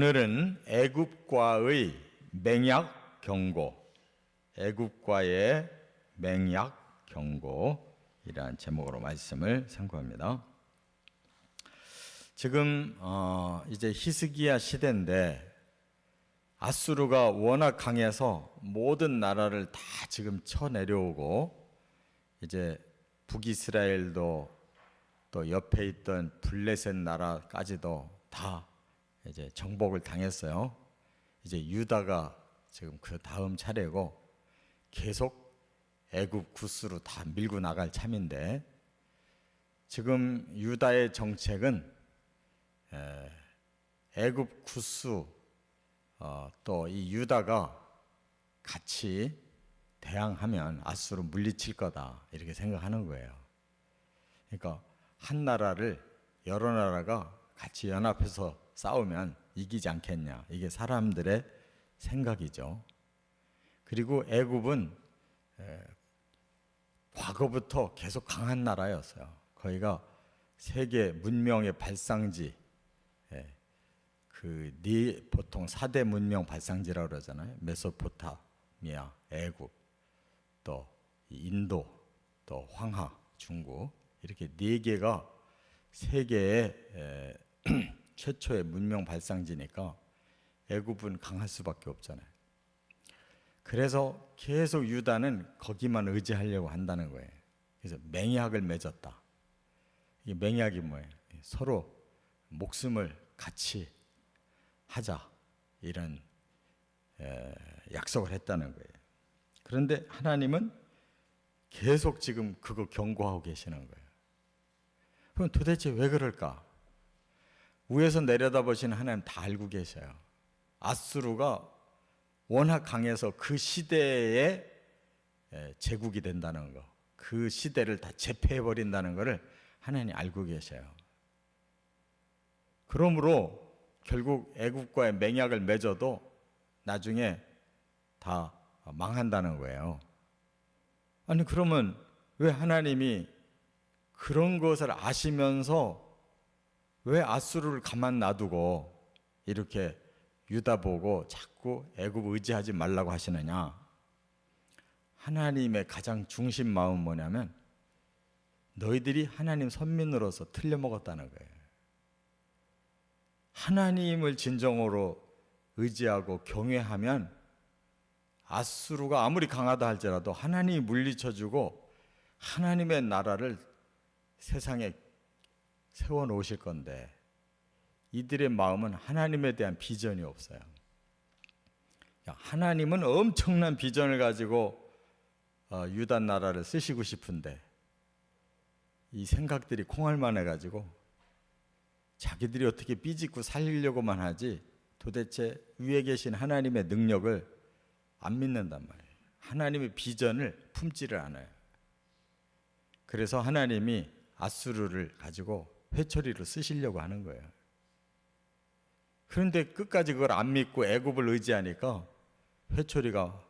오늘은 애굽과의 맹약 경고, 애굽과의 맹약 경고이라는 제목으로 말씀을 상고합니다. 지금 이제 히스기야 시대인데 아수르가 워낙 강해서 모든 나라를 다 지금 쳐내려오고 이제 북이스라엘도 또 옆에 있던 블레셋 나라까지도 다 이제 정복을 당했어요. 이제 유다가 지금 그 다음 차례고 계속 애굽 구스로 다 밀고 나갈 참인데, 지금 유다의 정책은 애굽 구스 또 이 유다가 같이 대항하면 아수르 물리칠 거다 이렇게 생각하는 거예요. 그러니까 한 나라를 여러 나라가 같이 연합해서 싸우면 이기지 않겠냐, 이게 사람들의 생각이죠. 그리고 애굽은 과거부터 계속 강한 나라였어요. 거기가 세계 문명의 발상지, 보통 4대 문명 발상지라고 그러잖아요. 메소포타미아, 애굽, 또 인도, 또 황하, 중국, 이렇게 4개가 세계의 최초의 문명 발상지니까 애굽은 강할 수밖에 없잖아요. 그래서 계속 유다는 거기만 의지하려고 한다는 거예요. 그래서 맹약을 맺었다. 이게 맹약이 뭐예요? 서로 목숨을 같이 하자, 이런 약속을 했다는 거예요. 그런데 하나님은 계속 지금 그거 경고하고 계시는 거예요. 그럼 도대체 왜 그럴까? 위에서 내려다보시는 하나님 다 알고 계셔요. 아수르가 워낙 강해서 그 시대에 제국이 된다는 거, 그 시대를 다 제패해버린다는 것을 하나님이 알고 계셔요. 그러므로 결국 애굽과의 맹약을 맺어도 나중에 다 망한다는 거예요. 아니 그러면 왜 하나님이 그런 것을 아시면서 왜 아수르를 가만 놔두고 이렇게 유다 보고 자꾸 애굽 의지하지 말라고 하시느냐? 하나님의 가장 중심 마음은 뭐냐면 너희들이 하나님 선민으로서 틀려먹었다는 거예요. 하나님을 진정으로 의지하고 경외하면 아수르가 아무리 강하다 할지라도 하나님이 물리쳐주고 하나님의 나라를 세상에 세워놓으실 건데, 이들의 마음은 하나님에 대한 비전이 없어요. 하나님은 엄청난 비전을 가지고 유다 나라를 쓰시고 싶은데 이 생각들이 콩알만 해가지고 자기들이 어떻게 삐짓고 살리려고만 하지 도대체 위에 계신 하나님의 능력을 안 믿는단 말이에요. 하나님의 비전을 품지를 않아요. 그래서 하나님이 아수르를 가지고 회초리로 쓰시려고 하는 거예요. 그런데 끝까지 그걸 안 믿고 애굽을 의지하니까 회초리가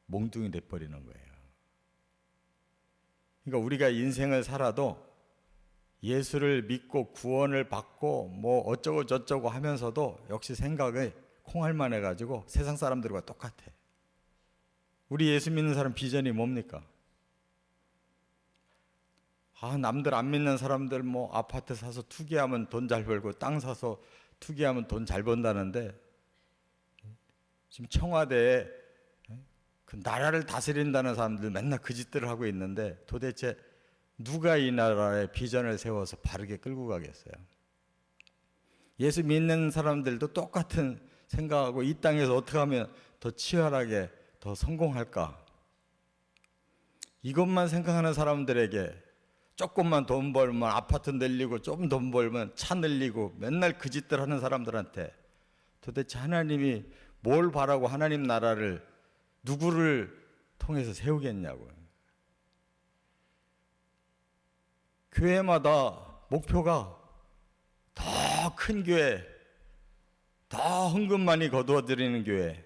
몽둥이 돼버리는 거예요. 그러니까 우리가 인생을 살아도 예수를 믿고 구원을 받고 뭐 어쩌고 저쩌고 하면서도 역시 생각이 콩알만 해가지고 세상 사람들과 똑같아. 우리 예수 믿는 사람 비전이 뭡니까? 남들 안 믿는 사람들 뭐 아파트 사서 투기하면 돈 잘 벌고 땅 사서 투기하면 돈 잘 번다는데, 지금 청와대에 그 나라를 다스린다는 사람들 맨날 그 짓들을 하고 있는데 도대체 누가 이 나라의 비전을 세워서 바르게 끌고 가겠어요? 예수 믿는 사람들도 똑같은 생각하고 이 땅에서 어떻게 하면 더 치열하게 더 성공할까? 이것만 생각하는 사람들에게 조금만 돈 벌면 아파트 늘리고 좀 돈 벌면 차 늘리고 맨날 그 짓들 하는 사람들한테 도대체 하나님이 뭘 바라고 하나님 나라를 누구를 통해서 세우겠냐고요. 교회마다 목표가 더 큰 교회, 더 헌금 많이 거두어드리는 교회,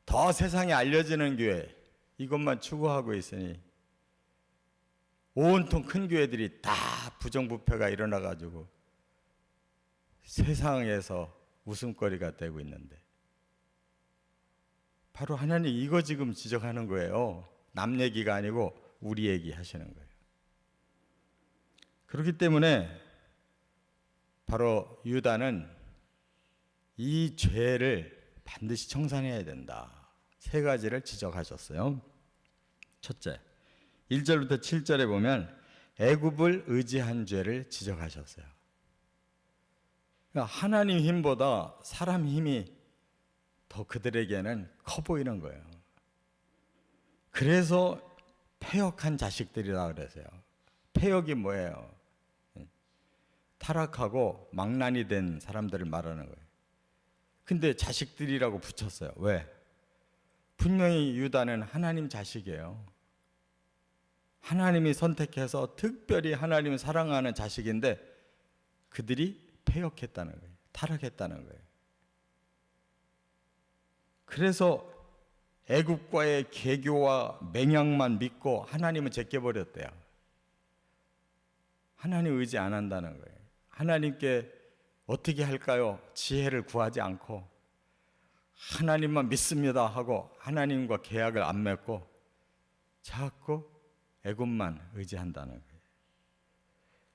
더 세상에 알려지는 교회, 이것만 추구하고 있으니 온통 큰 교회들이 다 부정부패가 일어나가지고 세상에서 웃음거리가 되고 있는데, 바로 하나님 이거 지금 지적하는 거예요. 남 얘기가 아니고 우리 얘기 하시는 거예요. 그렇기 때문에 바로 유다는 이 죄를 반드시 청산해야 된다. 세 가지를 지적하셨어요. 첫째, 1절부터 7절에 보면 애굽을 의지한 죄를 지적하셨어요. 그러니까 하나님 힘보다 사람 힘이 더 그들에게는 커 보이는 거예요. 그래서 패역한 자식들이라 그러세요. 패역이 뭐예요? 타락하고 망난이 된 사람들을 말하는 거예요. 근데 자식들이라고 붙였어요. 왜? 분명히 유다는 하나님 자식이에요. 하나님이 선택해서 특별히 하나님을 사랑하는 자식인데 그들이 패역했다는 거예요. 타락했다는 거예요. 그래서 애국과의 개교와 맹약만 믿고 하나님은 제껴버렸대요. 하나님 의지 안 한다는 거예요. 하나님께 어떻게 할까요? 지혜를 구하지 않고 하나님만 믿습니다 하고 하나님과 계약을 안 맺고 자꾸 애굽만 의지한다는 거예요.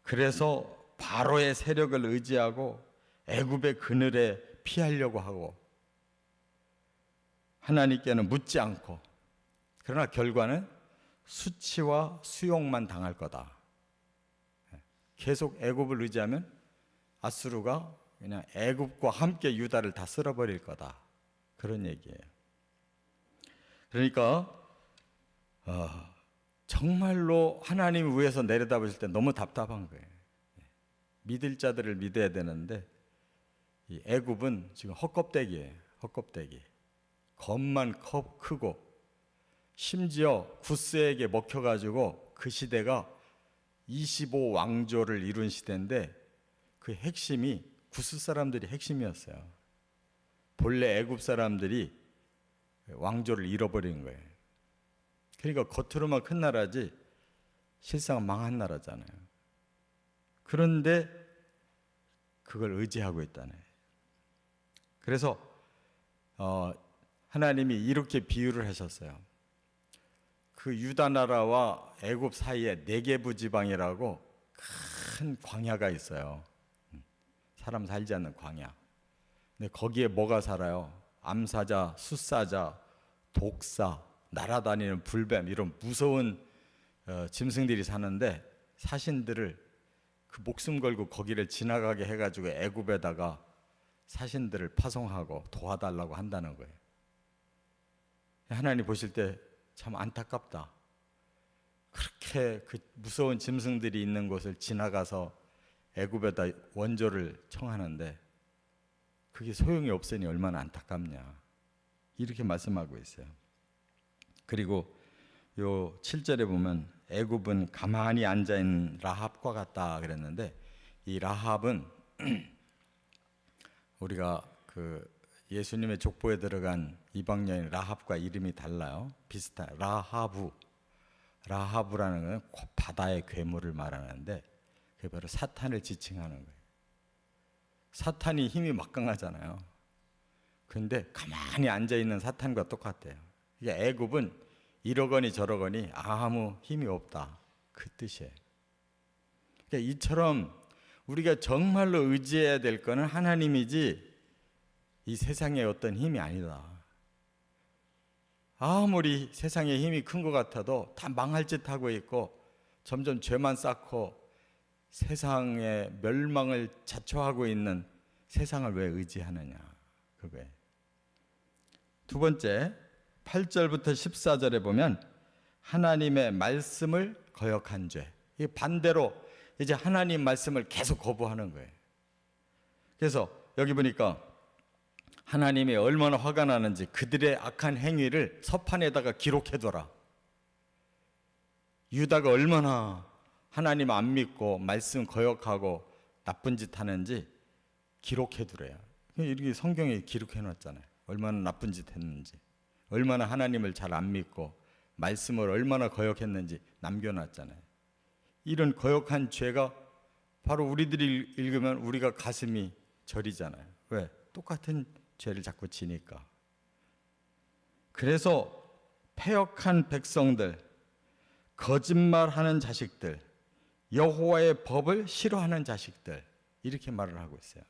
그래서 바로의 세력을 의지하고 애굽의 그늘에 피하려고 하고 하나님께는 묻지 않고, 그러나 결과는 수치와 수욕만 당할 거다. 계속 애굽을 의지하면 아수르가 그냥 애굽과 함께 유다를 다 쓸어버릴 거다. 그런 얘기예요. 그러니까 정말로 하나님 위에서 내려다보실 때 너무 답답한 거예요. 믿을 자들을 믿어야 되는데 이 애굽은 지금 헛껍데기예요. 헛껍데기. 겉만 크고 심지어 구스에게 먹혀가지고 그 시대가 25왕조를 이룬 시대인데 그 핵심이 구스 사람들이 핵심이었어요. 본래 애굽 사람들이 왕조를 잃어버린 거예요. 그러니까 겉으로만 큰 나라지 실상은 망한 나라잖아요. 그런데 그걸 의지하고 있다네. 그래서 하나님이 이렇게 비유를 하셨어요. 그 유다 나라와 애굽 사이에 네게부 지방이라고 큰 광야가 있어요. 사람 살지 않는 광야. 근데 거기에 뭐가 살아요? 암사자, 숫사자, 독사, 날아다니는 불뱀, 이런 무서운 짐승들이 사는데 사신들을 그 목숨 걸고 거기를 지나가게 해가지고 애굽에다가 사신들을 파송하고 도와달라고 한다는 거예요. 하나님 보실 때 참 안타깝다. 그렇게 그 무서운 짐승들이 있는 곳을 지나가서 애굽에다 원조를 청하는데 그게 소용이 없으니 얼마나 안타깝냐. 이렇게 말씀하고 있어요. 그리고 요 7절에 보면 애굽은 가만히 앉아있는 라합과 같다 그랬는데 이 라합은 우리가 그 예수님의 족보에 들어간 이방 여인 라합과 이름이 달라요. 비슷한 라하브라는 건 바다의 괴물을 말하는데 그게 바로 사탄을 지칭하는 거예요. 사탄이 힘이 막강하잖아요. 그런데 가만히 앉아있는 사탄과 똑같아요. 이게 애굽은 이러거니 저러거니 아무 힘이 없다, 그 뜻이에요. 그러니까 이처럼 우리가 정말로 의지해야 될 거는 하나님이지 이 세상의 어떤 힘이 아니다. 아무리 세상의 힘이 큰 것 같아도 다 망할 짓 하고 있고 점점 죄만 쌓고 세상의 멸망을 자초하고 있는 세상을 왜 의지하느냐, 그거예요. 두 번째, 8절부터 14절에 보면 하나님의 말씀을 거역한 죄. 이 반대로 이제 하나님 말씀을 계속 거부하는 거예요. 그래서 여기 보니까 하나님이 얼마나 화가 나는지 그들의 악한 행위를 서판에다가 기록해둬라. 유다가 얼마나 하나님 안 믿고 말씀 거역하고 나쁜 짓 하는지 기록해두래요. 이렇게 성경에 기록해놨잖아요. 얼마나 나쁜 짓 했는지, 얼마나 하나님을 잘 안 믿고 말씀을 얼마나 거역했는지 남겨놨잖아요. 이런 거역한 죄가 바로 우리들이 읽으면 우리가 가슴이 저리잖아요. 왜? 똑같은 죄를 자꾸 지니까. 그래서 패역한 백성들, 거짓말하는 자식들, 여호와의 법을 싫어하는 자식들, 이렇게 말을 하고 있어요.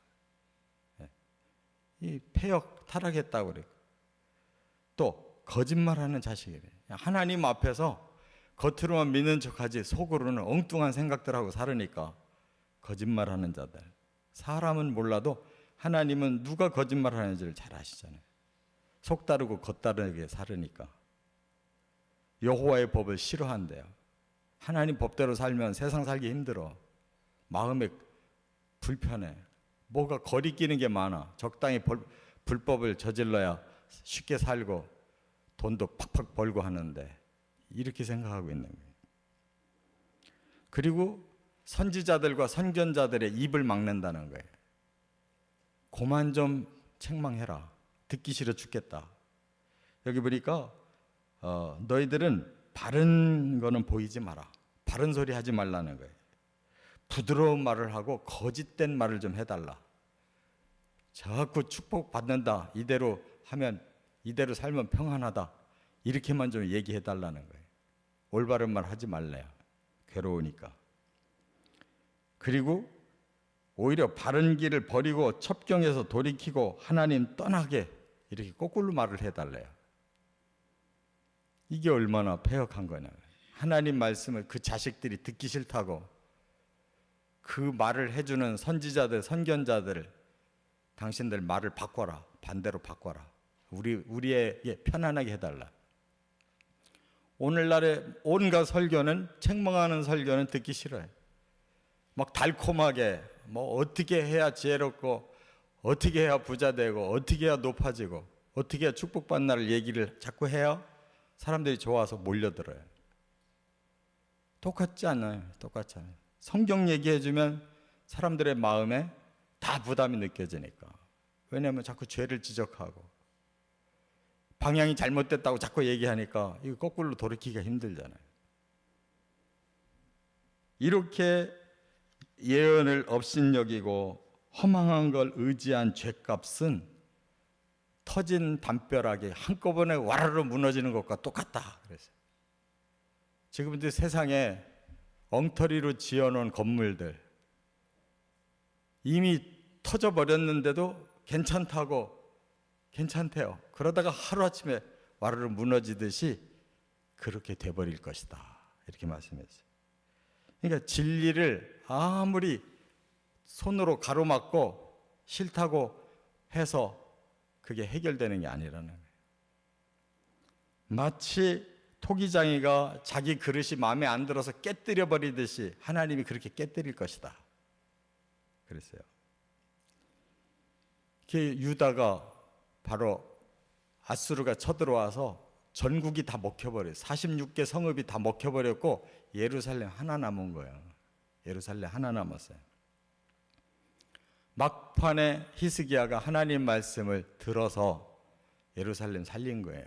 이 패역 타락했다고 그래요. 또 거짓말하는 자식이래. 하나님 앞에서 겉으로만 믿는 척하지 속으로는 엉뚱한 생각들하고 살으니까 거짓말하는 자들. 사람은 몰라도 하나님은 누가 거짓말하는지를 잘 아시잖아요. 속 다르고 겉 다르게 살으니까. 여호와의 법을 싫어한대요. 하나님 법대로 살면 세상 살기 힘들어. 마음에 불편해. 뭐가 거리끼는 게 많아. 적당히 불법을 저질러야 쉽게 살고 돈도 팍팍 벌고 하는데 이렇게 생각하고 있는 거예요. 그리고 선지자들과 선견자들의 입을 막는다는 거예요. 그만 좀 책망해라. 듣기 싫어 죽겠다. 여기 보니까 너희들은 바른 거는 보이지 마라. 바른 소리 하지 말라는 거예요. 부드러운 말을 하고 거짓된 말을 좀 해달라. 자꾸 축복받는다. 이대로 하면, 이대로 살면 평안하다. 이렇게만 좀 얘기해달라는 거예요. 올바른 말 하지 말래요. 괴로우니까. 그리고 오히려 바른 길을 버리고 첩경에서 돌이키고 하나님 떠나게 이렇게 거꾸로 말을 해달래요. 이게 얼마나 패역한 거냐. 하나님 말씀을 그 자식들이 듣기 싫다고 그 말을 해주는 선지자들, 선견자들, 당신들 말을 바꿔라. 반대로 바꿔라. 우리에게 편안하게 해달라. 오늘날의 온갖 설교는, 책망하는 설교는 듣기 싫어요. 막 달콤하게 뭐 어떻게 해야 지혜롭고, 어떻게 해야 부자 되고, 어떻게 해야 높아지고, 어떻게 해야 축복받나를 얘기를 자꾸 해야 사람들이 좋아서 몰려들어요. 똑같지 않아요. 똑같지 않아요. 성경 얘기해주면 사람들의 마음에 다 부담이 느껴지니까. 왜냐하면 자꾸 죄를 지적하고 방향이 잘못됐다고 자꾸 얘기하니까 이거 거꾸로 돌이키기가 힘들잖아요. 이렇게 예언을 업신여기고 허망한 걸 의지한 죄값은 터진 담벼락이 한꺼번에 와르르 무너지는 것과 똑같다 그랬어요. 지금 세상에 엉터리로 지어놓은 건물들 이미 터져버렸는데도 괜찮대요. 그러다가 하루아침에 와르르 무너지듯이 그렇게 돼버릴 것이다. 이렇게 말씀했어요. 그러니까 진리를 아무리 손으로 가로막고 싫다고 해서 그게 해결되는 게 아니라는 거예요. 마치 토기장이가 자기 그릇이 마음에 안 들어서 깨뜨려 버리듯이 하나님이 그렇게 깨뜨릴 것이다. 그랬어요. 유다가 바로 아수르가 쳐들어와서 전국이 다 먹혀버려요. 46개 성읍이 다 먹혀버렸고 예루살렘 하나 남은 거예요. 예루살렘 하나 남았어요. 막판에 히스기야가 하나님 말씀을 들어서 예루살렘 살린 거예요.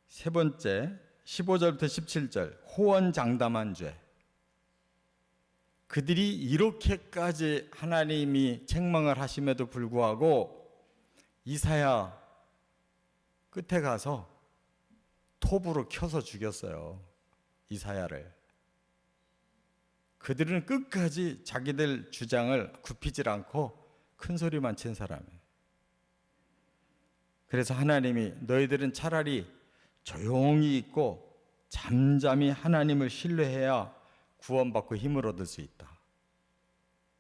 세 번째 15절부터 17절 호언장담한 죄. 그들이 이렇게까지 하나님이 책망을 하심에도 불구하고 이사야 끝에 가서 톱으로 켜서 죽였어요. 이사야를. 그들은 끝까지 자기들 주장을 굽히질 않고 큰 소리만 친 사람이에요. 그래서 하나님이 너희들은 차라리 조용히 있고 잠잠히 하나님을 신뢰해야 구원받고 힘을 얻을 수 있다.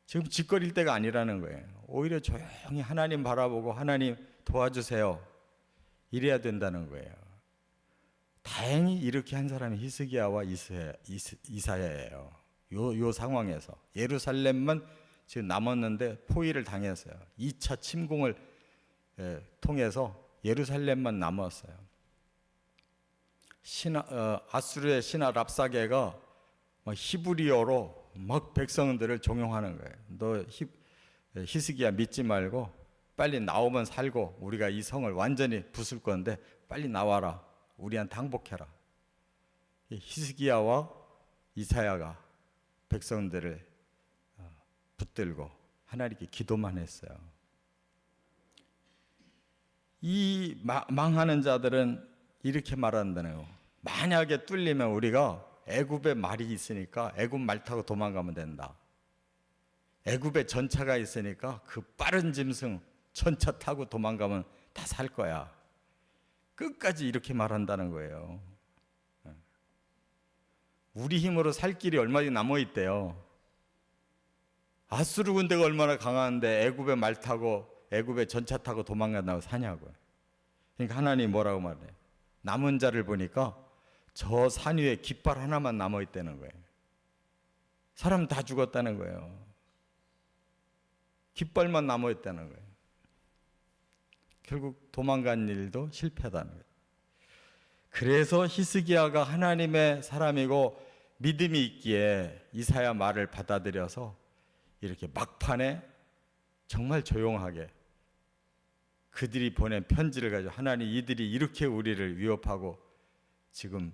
지금 짓거릴 때가 아니라는 거예요. 오히려 조용히 하나님 바라보고 하나님 도와주세요. 이래야 된다는 거예요. 다행히 이렇게 한 사람이 히스기야와 이사야예요. 요 상황에서 예루살렘만 지금 남았는데 포위를 당했어요. 2차 침공을 통해서 예루살렘만 남았어요. 아수르의 신하 랍사게가 히브리어로 막 백성들을 종용하는 거예요. 너 히스기야 믿지 말고 빨리 나오면 살고 우리가 이 성을 완전히 부술 건데 빨리 나와라. 우리한테 항복해라. 히스기야와 이사야가 백성들을 붙들고 하나님께 기도만 했어요. 이 망하는 자들은 이렇게 말한다는 거예요. 만약에 뚫리면 우리가 애굽에 말이 있으니까 애굽 말 타고 도망가면 된다. 애굽에 전차가 있으니까 그 빠른 짐승 전차 타고 도망가면 다 살 거야. 끝까지 이렇게 말한다는 거예요. 우리 힘으로 살 길이 얼마나 남아 있대요. 아수르 군대가 얼마나 강한데 애굽에 말 타고 애굽에 전차 타고 도망간다고 사냐고요. 그러니까 하나님이 뭐라고 말해? 남은 자를 보니까 저 산 위에 깃발 하나만 남아 있다는 거예요. 사람 다 죽었다는 거예요. 깃발만 남아 있다는 거예요. 결국 도망간 일도 실패하다는 거예요. 그래서 히스기야가 하나님의 사람이고 믿음이 있기에 이사야 말을 받아들여서 이렇게 막판에 정말 조용하게 그들이 보낸 편지를 가지고 하나님 이들이 이렇게 우리를 위협하고 지금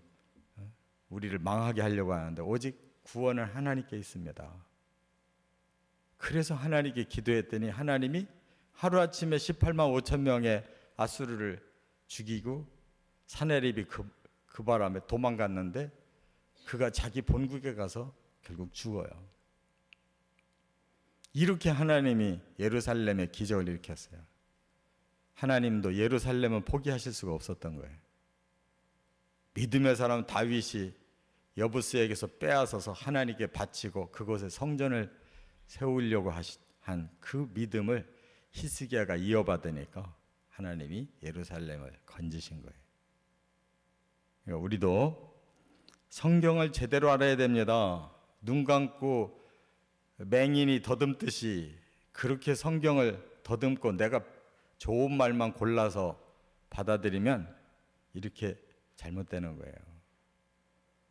우리를 망하게 하려고 하는데 오직 구원은 하나님께 있습니다. 그래서 하나님께 기도했더니 하나님이 하루아침에 18만 5천 명의 아수르를 죽이고 사내립이 그 바람에 도망갔는데 그가 자기 본국에 가서 결국 죽어요. 이렇게 하나님이 예루살렘에 기적을 일으켰어요. 하나님도 예루살렘은 포기하실 수가 없었던 거예요. 믿음의 사람 다윗이 여부스에게서 빼앗아서 하나님께 바치고 그곳에 성전을 세우려고 한 그 믿음을 히스기야가 이어받으니까 하나님이 예루살렘을 건지신 거예요. 그러니까 우리도 성경을 제대로 알아야 됩니다. 눈 감고 맹인이 더듬듯이 그렇게 성경을 더듬고 내가 좋은 말만 골라서 받아들이면 이렇게 잘못되는 거예요.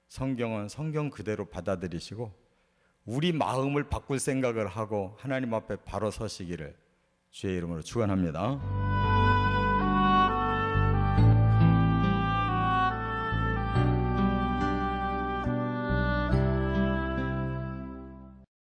성경은 성경 그대로 받아들이시고 우리 마음을 바꿀 생각을 하고 하나님 앞에 바로 서시기를 주의 이름으로 축원합니다.